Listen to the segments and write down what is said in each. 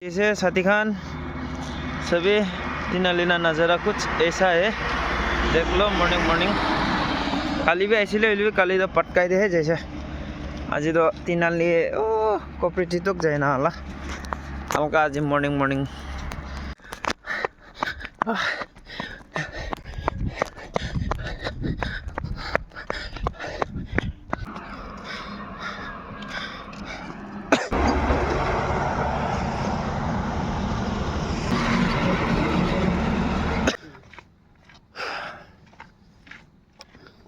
जैसे साथी खान सभी तिनालीना नज़ारा कुछ ऐसा है, देख लो। मॉर्निंग मॉर्निंग काली भी ऐसी ले काली तो पटकाई दे है जैसे आज तो तिनाली ओ कोऑपरेटिव तक जाए ना हला हल्का आज मॉर्निंग मॉर्निंग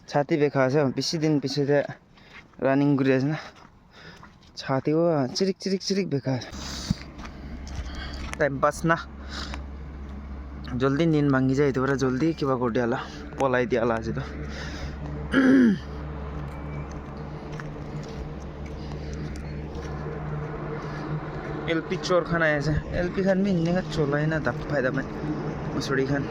छाती बेखा छ बेसी दिन पछि त रनिङ गरिरहेछ न छाती हो चिरिक चिरिक चिरिक बेखा टाइम पास ना जल्दी नींद भांगी जाए तो जल्दी किबा गोडियाला पलाई दियाला आज तो एलपी चोर खाना ऐसे एलपी खान में इन्ने का चोला है ना तब फायदा में Mussoorie Khan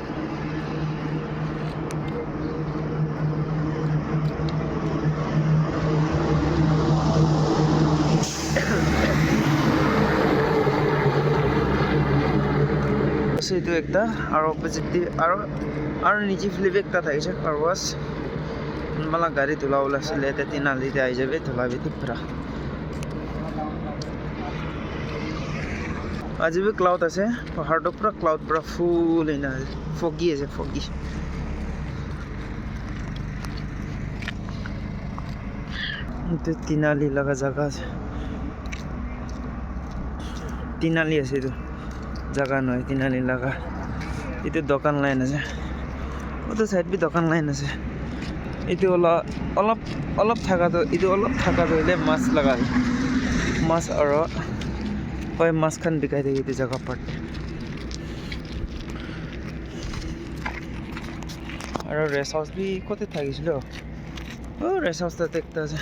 itu ekta aro opposite di aro niche flip ekta thaise car wash mala gari dhula ula sile te tinali te ai jabe dhula beti pura aaj bhi cloud ase pahar to pura cloud pura full ina foggy ase foggy itu tinali laga jaga ase tinali ase itu जगह नय तिनाली लगा इतो दोकान line আছে ওতো side B দোকান line আছে ইতো অলপ থাকা তো ইতো অলপ থাকা হইলে মাছ লাগা মাছ আর হয় মাছ খান বিকাই দেই ইতো জায়গা পাট আর রেস্ট হাউস বি কোতে থাকিছিল ও রেস্ট হাউস তা দেখতে আছে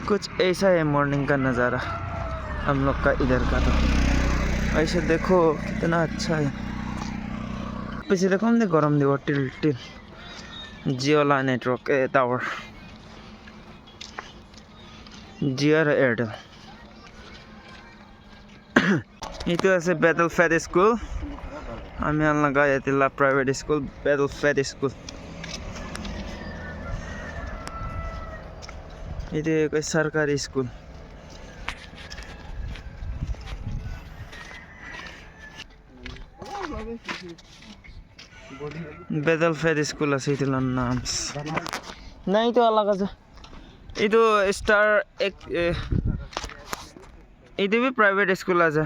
कुछ ऐसा है मॉर्निंग का नज़ारा हम लोग का इधर का तो ऐसे देखो कितना अच्छा है पीछे देखो हमने गरम दिवा टिल जियो ला नेटवर्क टावर जियो र एयरटेल itu আছে Battle Fed School আমি আনলাগা এতিলা private school Battle Fed School ಇದು कोई सरकारी स्कूल Battle Fed School আছে ইতিলার নাম नहीं तो अलग আছে ಇದು स्टार एक ಇದು भी प्राइवेट स्कूल আছে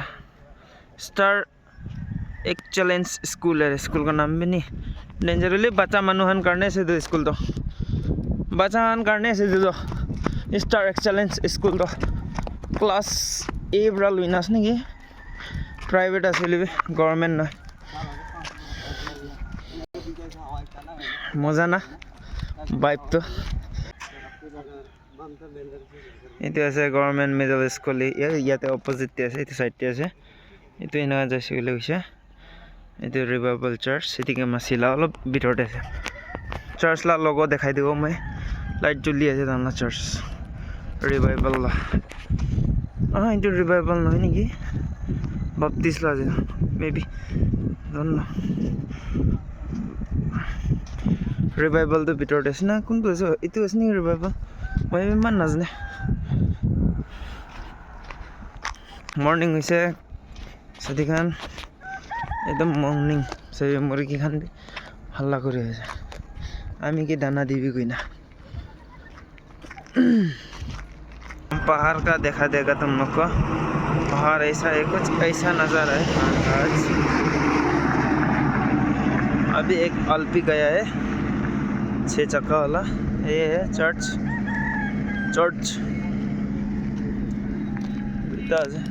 स्टार एक्सेलेंस स्कूल है स्कूल का नाम भी नहीं डेंजरली बच्चा मनुहन करने से दो स्कूल तो बच्चा हन करने से दो स्टार एक्सेलेंस स्कूल तो क्लास ए बरा लुइनास नेকি प्राइवेट आছিলে गवर्नमेंट ना মজা না ভাইবটো এইটো আছে গভৰ্ণমেণ্ট মিডল স্কুল ইয়াতে অপজিটতে আছে এইটো চাইডতে আছে এইটো এনেকুৱা যাইছে বুলি কৈছে এইটো ৰিভাইভেল চাৰ্চ এটিকে মাছিলা অলপ ভিতৰতে আছে চাৰ্চ লা লগো দেখাই দিব মই লাইট জ্বলি আছে তাৰমানে চাৰ্চ ৰিভাইভেল এইটো ৰিভাইভেল নহয় নেকি বাপ্তিস্ম লা আছে মেবি জানো ৰিভাইভেলটো ভিতৰতে আছে না কোনটো আছে এইটো আছে নেকি ৰিভাইভেল মই ইমান নাজানে মৰ্নিং হৈছে চাদিখান একদম মৰ্নিং চাই মুৰ্গীখান হাল্লা কৰি আছে আমি কি দানা দিবি কই ना पहाड़ का देखा देगा तुम लोग को पहाड़ ऐसा है कुछ ऐसा नज़ारा है आज अभी एक अल्पी गया है 6 चक्का वाला ये है चर्च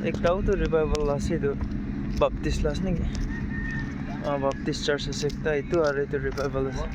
एक टाउ तो रिवाइवल আছে তো বাপ্তিস্ম লাছ নেকি বাপ্তিস্ম চার্চ আছে একটা এইটো আৰু এইটো ৰিভাইভেল আছে